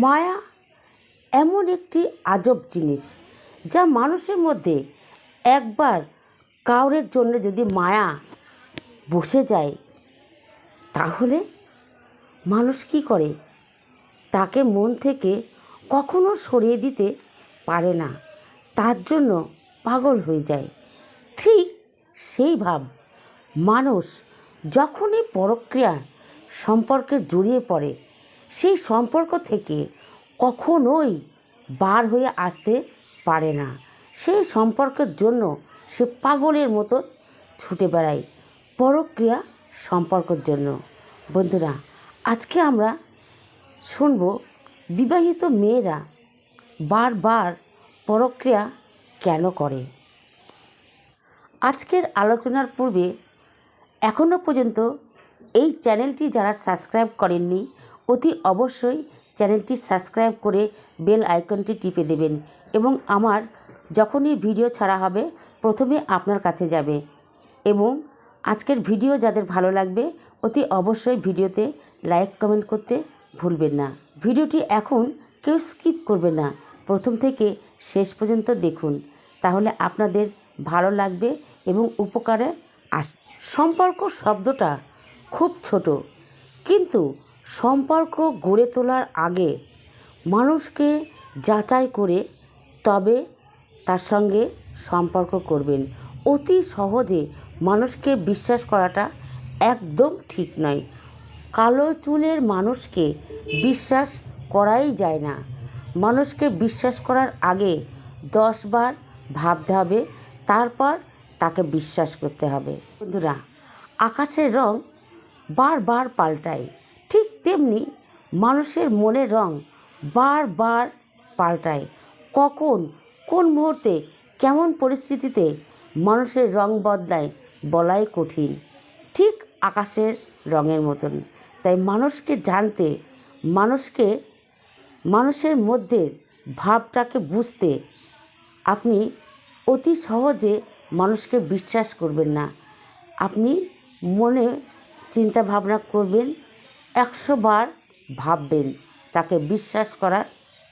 মায়া এমন একটি আজব জিনিস যা মানুষের মধ্যে একবার কাউরের জন্য যদি মায়া বসে যায় তাহলে মানুষ কী করে, তাকে মন থেকে কখনো সরিয়ে দিতে পারে না, তার জন্য পাগল হয়ে যায়। ঠিক সেই ভাব মানুষ যখনই পরক্রিয়া সম্পর্কে জড়িয়ে পড়ে সেই সম্পর্ক থেকে কখনোই বার হয়ে আসতে পারে না। সেই সম্পর্কের জন্য সে পাগলের মতো ছুটে বেড়ায় পরক্রিয়া সম্পর্কের জন্য। বন্ধুরা, আজকে আমরা শুনব বিবাহিত মেয়েরা বারবার পরক্রিয়া কেন করে। আজকের আলোচনার পূর্বে এখনও পর্যন্ত এই চ্যানেলটি যারা সাবস্ক্রাইব করেননি অতি অবশ্যই চ্যানেলটি সাবস্ক্রাইব করে বেল আইকনটি টিপে দেবেন এবং আমার যখনই ভিডিও ছাড়া হবে প্রথমে আপনার কাছে যাবে। এবং আজকের ভিডিও যাদের ভালো লাগবে অতি অবশ্যই ভিডিওতে লাইক কমেন্ট করতে ভুলবেন না। ভিডিওটি এখন কেউ স্কিপ করবে না, প্রথম থেকে শেষ পর্যন্ত দেখুন, তাহলে আপনাদের ভালো লাগবে এবং উপকারে আসবে। সম্পর্ক শব্দটা খুব ছোট, কিন্তু সম্পর্ক গড়ে তোলার আগে মানুষকে যাচাই করে তবে তার সঙ্গে সম্পর্ক করবেন। অতি সহজে মানুষকে বিশ্বাস করাটা একদম ঠিক নয়। কালো চুলের মানুষকে বিশ্বাস করাই যায় না। মানুষকে বিশ্বাস করার আগে 10 বার ভাবতে হবে, তারপর তাকে বিশ্বাস করতে হবে। বন্ধুরা, আকাশের রং বারবার পাল্টায়, ঠিক তেমনি মানুষের মনের রং বারবার পাল্টায়। কখন কোন মুহূর্তে কেমন পরিস্থিতিতে মানুষের রং বদলায় বলাই কঠিন, ঠিক আকাশের রঙের মতন। তাই মানুষকে জানতে, মানুষের মধ্যে ভাবটাকে বুঝতে আপনি অতি সহজে মানুষকে বিশ্বাস করবেন না। আপনি মনে চিন্তা ভাবনা করবেন, 100 বার ভাববেন তাকে বিশ্বাস করার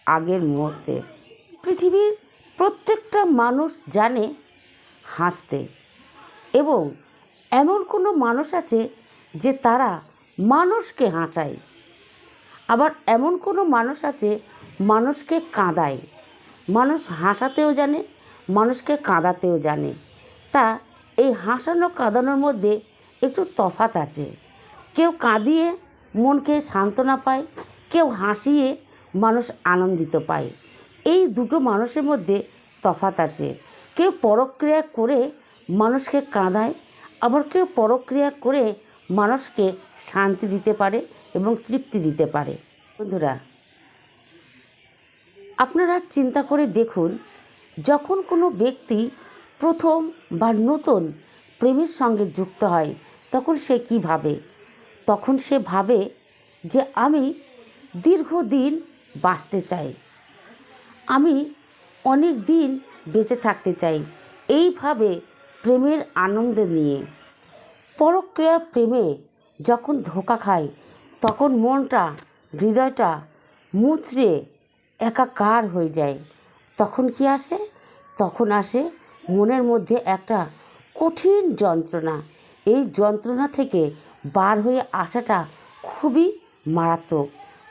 আগের মুহূর্তে। পৃথিবীর প্রত্যেকটা মানুষ জানে হাসতে, এবং এমন কোনো মানুষ আছে যে তারা মানুষকে হাসায়, আবার এমন কোনো মানুষ আছে মানুষকে কাঁদায়। মানুষ হাসাতেও জানে, মানুষকে কাঁদাতেও জানে। তা এই হাসানো কাঁদানোর মধ্যে একটু তফাৎ আছে। কেউ কাঁদিয়ে মনকে সান্ত্বনা পায়, কেউ হাসিয়ে মানুষ আনন্দিত পায়। এই দুটো মানুষের মধ্যে তফাৎ আছে। কেউ পরক্রিয়া করে মানুষকে কাঁদায়, আবার কেউ পরক্রিয়া করে মানুষকে শান্তি দিতে পারে এবং তৃপ্তি দিতে পারে। বন্ধুরা, আপনারা চিন্তা করে দেখুন, যখন কোনো ব্যক্তি প্রথম বা নতুন প্রেমের সঙ্গে যুক্ত হয় তখন সে কী ভাবে? তখন সে ভাবে যে আমি দীর্ঘদিন বাঁচতে চাই, আমি অনেক দিন বেঁচে থাকতে চাই, এইভাবে প্রেমের আনন্দ নিয়ে। পরক্রিয়া প্রেমে যখন ধোঁকা খায় তখন মনটা, হৃদয়টা মুচড়ে একাকার হয়ে যায়। তখন কি আসে? তখন আসে মনের মধ্যে একটা কঠিন যন্ত্রণা। এই যন্ত্রণা থেকে বার হয়ে আসাটা খুবই মারাত্মক।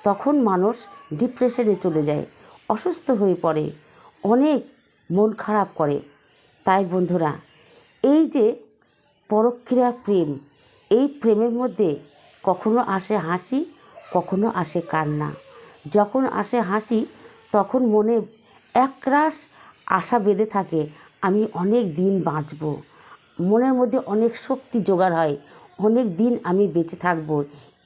তখন মানুষ ডিপ্রেশনে চলে যায়, অসুস্থ হয়ে পড়ে, অনেক মন খারাপ করে। তাই বন্ধুরা, এই যে পরক্রিয়া প্রেম, এই প্রেমের মধ্যে কখনো আসে হাসি, কখনো আসে কান্না। যখন আসে হাসি তখন মনে একরাশ আশা বেঁধে থাকে, আমি অনেক দিন বাঁচব, মনের মধ্যে অনেক শক্তি জোগাড় হয়, অনেক দিন আমি বেঁচে থাকব।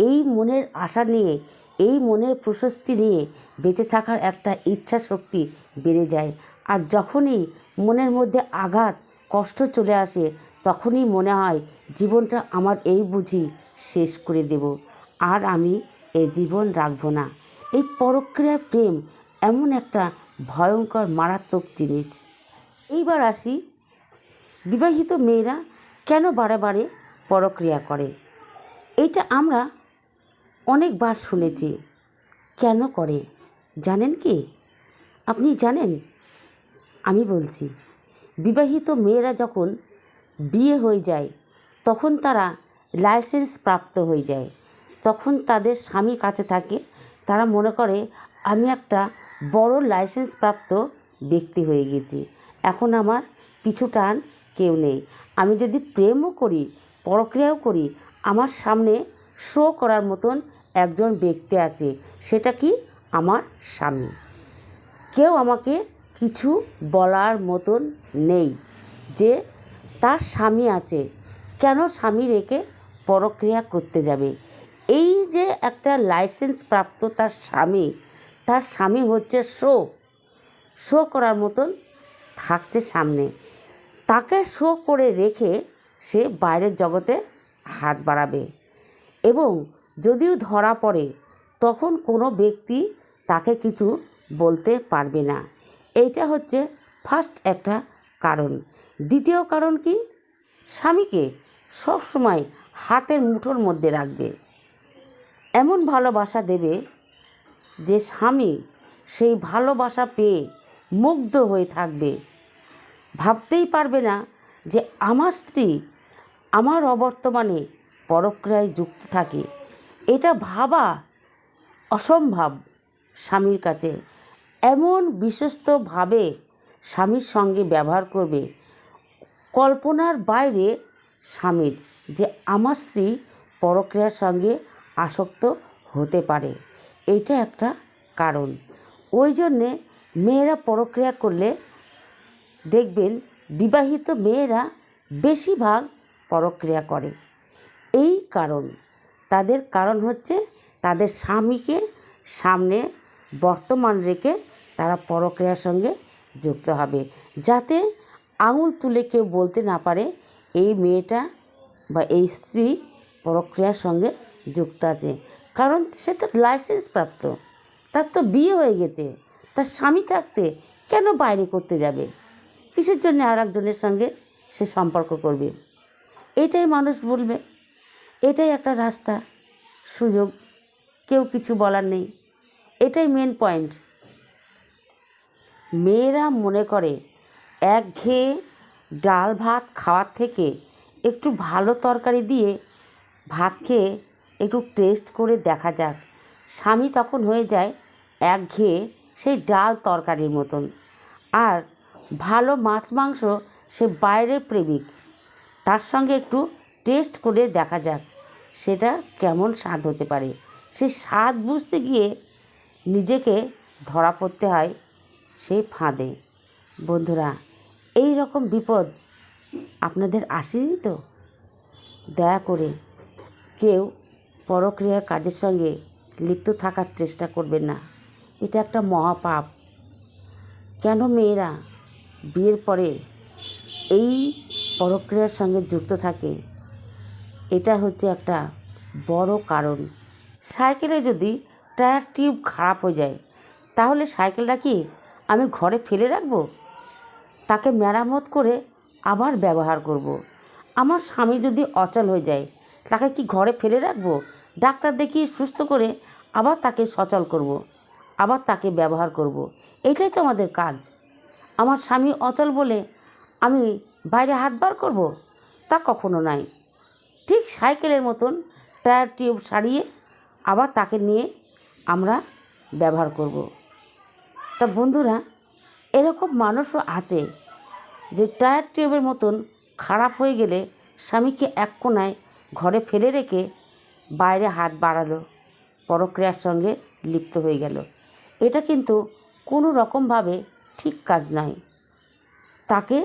এই মনের আশা নিয়ে, এই মনের প্রশস্তি নিয়ে বেঁচে থাকার একটা ইচ্ছা শক্তি বেড়ে যায়। আর যখনই মনের মধ্যে আঘাত, কষ্ট চলে আসে তখনই মনে হয় জীবনটা আমার এই বুঝি শেষ করে দেব, আর আমি এই জীবন রাখব না। এই পরক্রিয়া প্রেম এমন একটা ভয়ঙ্কর মারাত্মক জিনিস। এইবার আসি, বিবাহিত মেয়েরা কেন বারে বারে পরক্রিয়া করে? এটা আমরা অনেকবার শুনেছি। কেন করে? জানেন কি? আপনি জানেন? আমি বলছি, বিবাহিত মেয়েরা যখন বিয়ে হয়ে যায় তখন তারা লাইসেন্স প্রাপ্ত হয়ে যায়। তখন তাদের স্বামী কাছে থাকে, তারা মনে করে আমি একটা বড় লাইসেন্স প্রাপ্ত ব্যক্তি হয়ে গেছি, এখন আমার পিছু টান কেউ নেই। আমি যদি প্রেমও করি, পরক্রিয়াও করি, আমার সামনে শো করার মতন একজন ব্যক্তি আছে, সেটা কি? আমার স্বামী। কেউ আমাকে কিছু বলার মতন নেই যে তার স্বামী আছে, কেন স্বামী রেখে পরক্রিয়া করতে যাবে। এই যে একটা লাইসেন্স প্রাপ্ত তার স্বামী হচ্ছে শো করার মতন থাকছে সামনে, তাকে শো করে রেখে সে বাইরের জগতে হাত বাড়াবে এবং যদিও ধরা পড়ে তখন কোনো ব্যক্তি তাকে কিছু বলতে পারবে না। এইটা হচ্ছে ফার্স্ট একটা কারণ। দ্বিতীয় কারণ কি? স্বামীকে সবসময় হাতের মুঠোর মধ্যে রাখবে, এমন ভালোবাসা দেবে যে স্বামী সেই ভালোবাসা পেয়ে মুগ্ধ হয়ে থাকবে, ভাবতেই পারবে না যে আমার স্ত্রী আমার অবর্তমানে পরক্রিয়ায় যুক্ত থাকে। এটা ভাবা অসম্ভব স্বামীর কাছে। এমন বিশ্বস্তভাবে স্বামীর সঙ্গে ব্যবহার করবে, কল্পনার বাইরে স্বামীর, যে আমার স্ত্রী পরক্রিয়ার সঙ্গে আসক্ত হতে পারে। এইটা একটা কারণ। ওই জন্যে মেয়েরা পরক্রিয়া করলে দেখবেন বিবাহিত মেয়েরা বেশিরভাগ পরক্রিয়া করে। এই তাদের কারণ হচ্ছে তাদের স্বামীকে সামনে বর্তমান রেখে তারা পরক্রিয়ার সঙ্গে যুক্ত হবে, যাতে আঙুল তুলে কেউ বলতে না পারে এই মেয়েটা বা এই স্ত্রী পরক্রিয়ার সঙ্গে যুক্ত আছে। কারণ সে তো লাইসেন্স প্রাপ্ত, তার তো বিয়ে হয়ে গেছে, তার স্বামী থাকতে কেন বাইরে করতে যাবে? কিসের জন্য আর একজনের সঙ্গে সে সম্পর্ক করবে? এটাই মানুষ বলবে, এটাই একটা রাস্তা, সুযোগ, কেউ কিছু বলার নেই। এটাই মেন পয়েন্ট। মেয়েরা মনে করে একঘেয়ে ডাল ভাত খাওয়ার থেকে একটু ভালো তরকারি দিয়ে ভাত খেয়ে একটু টেস্ট করে দেখা যাক। স্বামী তখন হয়ে যায় একঘেয়ে সেই ডাল তরকারির মতন। আর ভালো মাছ মাংস সে বাইরের প্রেমিক, তার সঙ্গে একটু টেস্ট করে দেখা যাক সেটা কেমন স্বাদ হতে পারে। সেই স্বাদ বুঝতে গিয়ে নিজেকে ধরা পড়তে হয় সেই ফাঁদে। বন্ধুরা, এই রকম বিপদ আপনাদের আসেনি তো? দয়া করে কেউ পরক্রিয়ার কাজের সঙ্গে লিপ্ত থাকার চেষ্টা করবেন না, এটা একটা মহাপাপ। কেন মেয়েরা বিয়ের পরে এই পরক্রিয়ার সঙ্গে যুক্ত থাকে? এটা হচ্ছে একটা বড় কারণ। সাইকেলে যদি টায়ার টিউব খারাপ হয়ে যায়, তাহলে সাইকেলটা কি আমি ঘরে ফেলে রাখবো? তাকে মেরামত করে আবার ব্যবহার করব। আমার স্বামী যদি অচল হয়ে যায়, তাকে কি ঘরে ফেলে রাখবো? ডাক্তার দেখিয়ে সুস্থ করে আবার তাকে সচল করব, আবার তাকে ব্যবহার করব। এটাই তো আমাদের কাজ। আমার স্বামী অচল বলে আমি বাইরে হাত বার করব? তা কখনো নাই। ঠিক সাইকেলের মতন টায়ার টিউব সারিয়ে আবার তাকে নিয়ে আমরা ব্যবহার করব। তা বন্ধুরা, এরকম মানুষও আছে যে টায়ার টিউবের মতন খারাপ হয়ে গেলে স্বামীকে এক কোণায় ঘরে ফেলে রেখে বাইরে হাত বাড়ালো, পরক্রিয়ার সঙ্গে লিপ্ত হয়ে গেল। এটা কিন্তু কোনো রকমভাবে ঠিক কাজ নয়। তাকে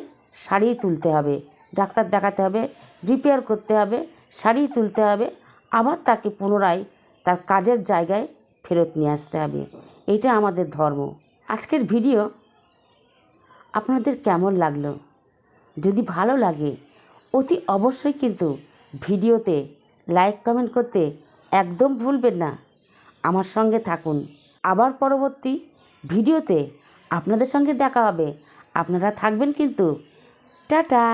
সারিয়ে তুলতে হবে, ডাক্তার দেখাতে হবে, রিপেয়ার করতে হবে, সারিয়ে তুলতে হবে, আবার তাকে পুনরায় তার কাজের জায়গায় ফেরত নিয়ে আসতে হবে। এটা আমাদের ধর্ম। আজকের ভিডিও আপনাদের কেমন লাগলো? যদি ভালো লাগে অতি অবশ্যই কিন্তু ভিডিওতে লাইক কমেন্ট করতে একদম ভুলবেন না। আমার সঙ্গে থাকুন, আবার পরবর্তী ভিডিওতে আপনাদের সঙ্গে দেখা হবে। আপনারা থাকবেন কিন্তু। টাটা।